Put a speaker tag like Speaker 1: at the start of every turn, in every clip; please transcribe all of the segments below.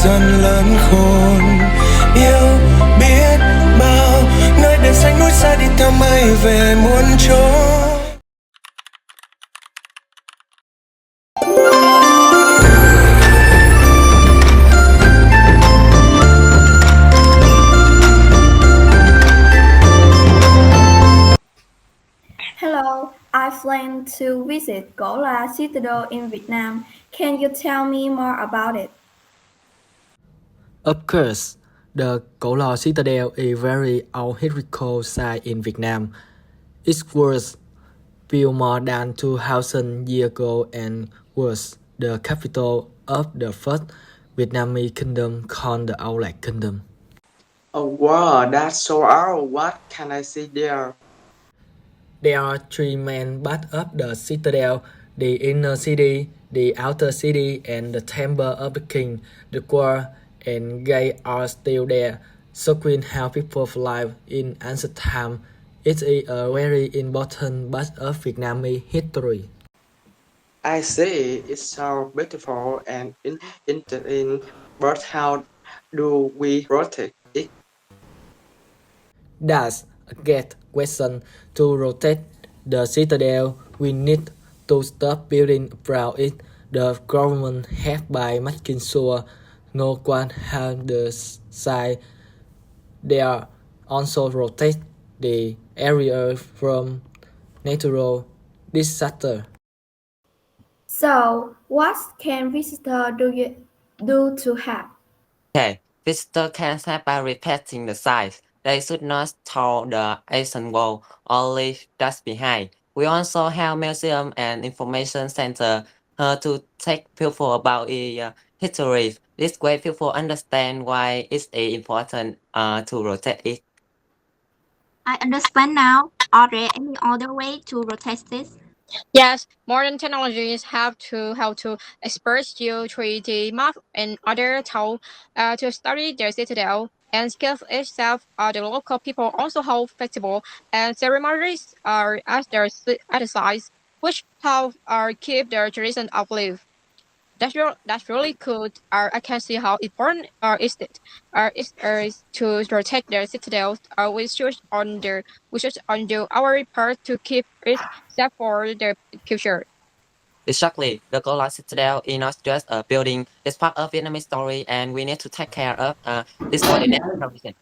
Speaker 1: dần lớn khôn. Yêu biết bao nơi biển xanh núi xa đi theo mây về muôn chỗ.
Speaker 2: Hello, I plan to visit Cổ La Citadel in Vietnam. Can you tell me more about it?
Speaker 3: Of course, the Cổ Lò Citadel is a very old historical site in Vietnam. It was built more than 2,000 years ago and was the capital of the first Vietnamese kingdom called the Outlet Kingdom.
Speaker 4: Oh wow, that's so old. What can I see there?
Speaker 3: There are three main parts of the citadel: the inner city, the outer city, and the temple of the king. The wall and gate are still there, showing how people live in ancient times. It is a very important part of Vietnamese history.
Speaker 4: I see. It's so beautiful and interesting. But how do we protect it?
Speaker 3: That's a great question. To rotate the citadel, we need to stop building around it. The government has by making sure no one harms the site. They are also rotate the area from natural disaster.
Speaker 2: So, what can visitors do to help?
Speaker 5: Okay, visitors can start by respecting the site. They should not tour the ancient wall or leave dust behind. We also have museum and information center to take people about its history. This way people understand why it's important to rotate it.
Speaker 6: I understand now. Are there any other way to rotate this?
Speaker 7: Yes, modern technologies have to help to experts use 3D map and other tools to study the citadel and skills itself. The local people also hold festivals and ceremonies at the sites, which help keep the tradition alive. That's really cool. I can see how important is to protect the citadel. We should on do our part to keep it safe for the future.
Speaker 5: Exactly. The Golan Citadel is not just a building, it's part of Vietnamese story and we need to take care of this for the next generation.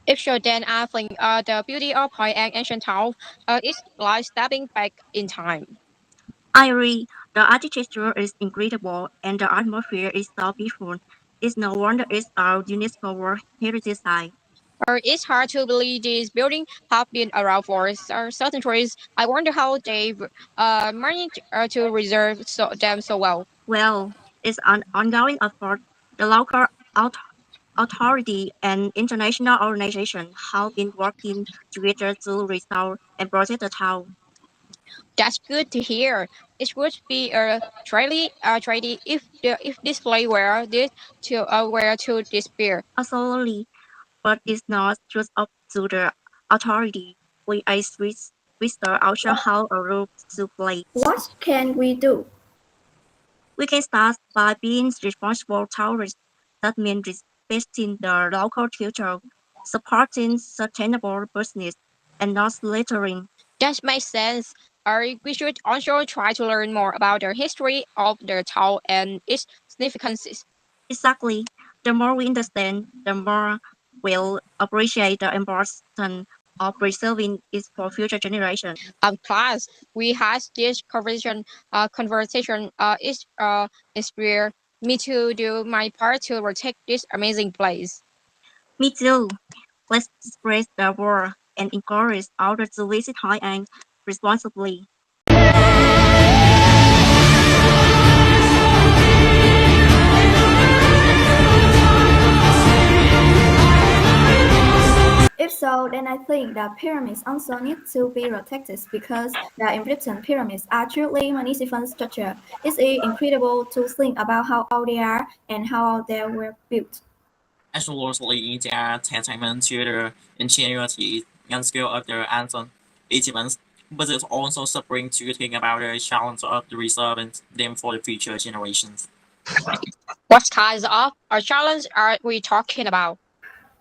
Speaker 7: If so, then I think the beauty of Hoi An ancient town is like stepping back in time.
Speaker 6: I agree. The architecture is incredible and the atmosphere is so peaceful. It's no wonder it's our UNESCO World Heritage Site.
Speaker 7: It's hard to believe these buildings have been around for centuries. I wonder how they managed to reserve them so well.
Speaker 6: Well, it's an ongoing effort. The local authority and international organizations have been working together to restore and protect the town.
Speaker 7: That's good to hear. It would be a tragedy if this place were to disappear.
Speaker 6: Absolutely, but it's not just up to the authority. We as visitors also have a role to play.
Speaker 2: What can we do?
Speaker 6: We can start by being responsible tourists. That means respecting the local culture, supporting sustainable business, and not littering.
Speaker 7: That makes sense. We should also try to learn more about the history of the town and its significances.
Speaker 6: Exactly. The more we understand, the more we'll appreciate the importance of preserving it for future generations.
Speaker 7: Plus, we had this conversation is inspire me to do my part to protect this amazing place.
Speaker 6: Me too. Let's spread the word and encourage others to visit Hoi An responsibly.
Speaker 2: If so, then I think that pyramids also need to be protected because the Egyptian pyramids are truly magnificent structures. It's incredible to think about how old they are and how they were built.
Speaker 8: Absolutely, they are testament to the ingenuity and skill of the ancient Egyptians, but it's also sobering to think about the challenge of preserving them for the future generations.
Speaker 7: What kinds of a challenge are we talking about?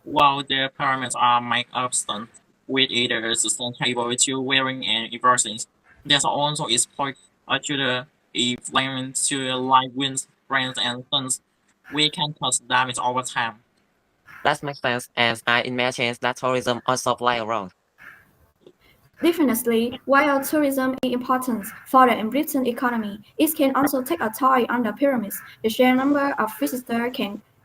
Speaker 8: While the pyramids are made of stone, with either sustainable to wearing and erosions, there's also exploit to the inflammation to the light winds, rains, and suns. We can cause damage over time.
Speaker 5: That makes sense, and I imagine that tourism also play a role.
Speaker 2: Definitely, while tourism is important for the Britain economy, it can also take a toll on the pyramids. The sheer number of visitors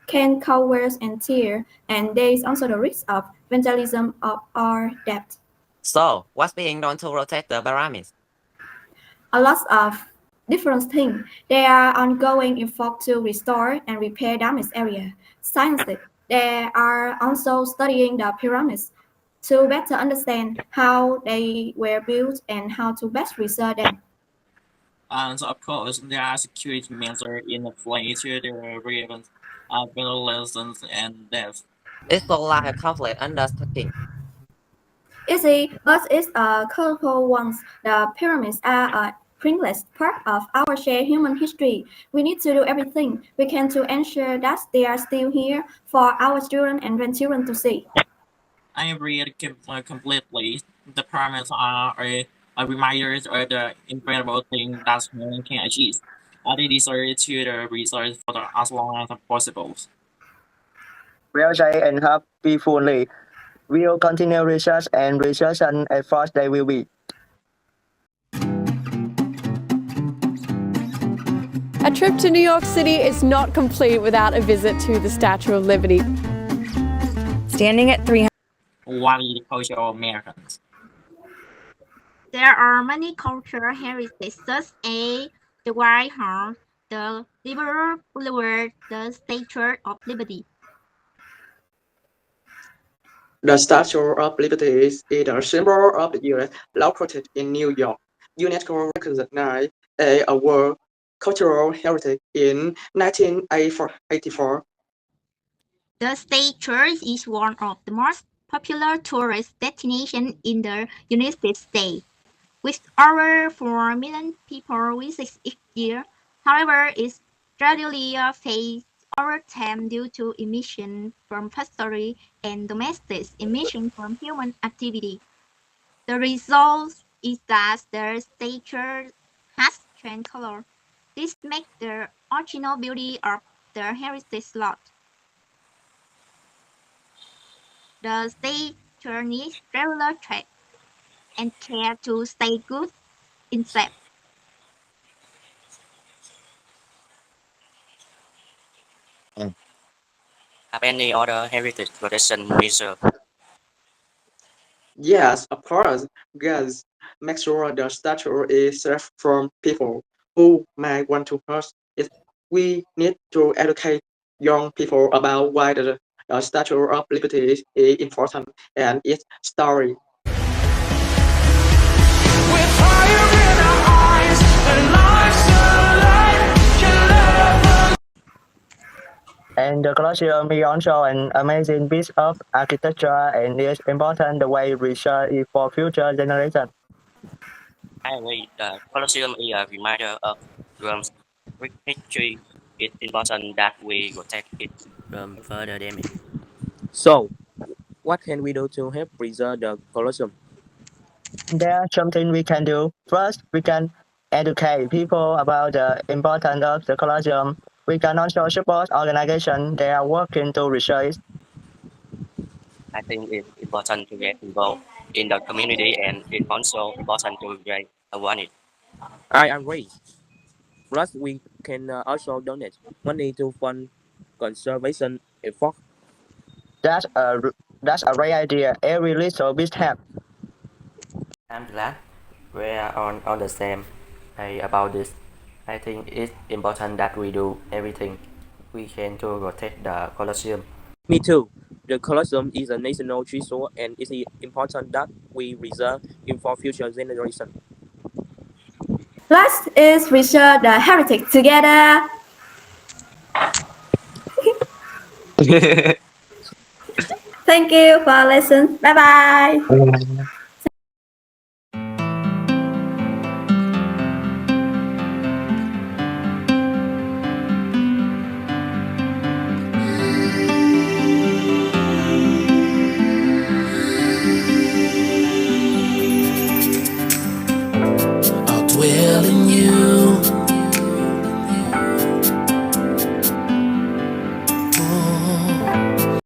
Speaker 2: can cause and tear, and there is also the risk of vandalism or theft.
Speaker 5: So, what's being done to protect the pyramids?
Speaker 2: A lot of different things. There are ongoing efforts to restore and repair damaged areas. Scientists they are also studying the pyramids to better understand how they were built and how to best preserve them.
Speaker 8: And of course, there are security measures in place to the prevent vandalism and death.
Speaker 5: It's so like a complete undertaking.
Speaker 2: Easy, but it's a critical one. The pyramids are a priceless part of our shared human history. We need to do everything we can to ensure that they are still here for our children and grandchildren to see.
Speaker 8: I agree completely. The pyramids are a reminder of the incredible thing that human can achieve. They deserve to the research for as long as possible.
Speaker 9: Well said and happily. We'll continue research and research and efforts they will be.
Speaker 10: A trip to New York City is not complete without a visit to the Statue of Liberty. Standing at 300.
Speaker 8: What is the culture of Americans?
Speaker 6: There are many cultural heritages such as the White House, the Liberal Boulevard, the Statue of Liberty.
Speaker 4: The Statue of Liberty is a symbol of the U.S. located in New York. UNESCO recognized a World Cultural Heritage in 1984.
Speaker 6: The statue is one of the most popular tourist destinations in the United States, with over 4 million people visit each year. However, it gradually fades over time due to emissions from factories and domestic emissions from human activity. The result is that the statue has changed color. This makes the original beauty of the heritage lot. The statue needs regular treatment and care to stay good in shape.
Speaker 5: Have any other heritage protection measures?
Speaker 4: Yes, of course. Guys, make sure the statue is safe from people who might want to hurt it. We need to educate young people about why the Statue of Liberty is important and its story.
Speaker 1: With fire in our eyes and lives alive, can never.
Speaker 9: And the Colosseum is also an amazing piece of architecture and is important the way research is for future generations.
Speaker 5: I agree. The Colosseum is a reminder of Rome's rich history. It's important that we protect it from further damage.
Speaker 3: So, what can we do to help preserve the Colosseum?
Speaker 9: There's something we can do. First, we can educate people about the importance of the Colosseum. We can also support organizations that are working to research.
Speaker 5: I think it's important to get involved in the community and it's also important to raise awareness.
Speaker 3: I agree. Plus, we can also donate money to fund conservation efforts.
Speaker 9: That's a that's a great idea. Every little bit helps.
Speaker 5: I'm glad we are on the same page about this. I think it's important that we do everything we can to protect the Colosseum.
Speaker 3: Me too. The Colosseum is a national treasure and it is important that we preserve it for future generations.
Speaker 2: Let's is research the heritage together. Thank you for listening. Bye bye.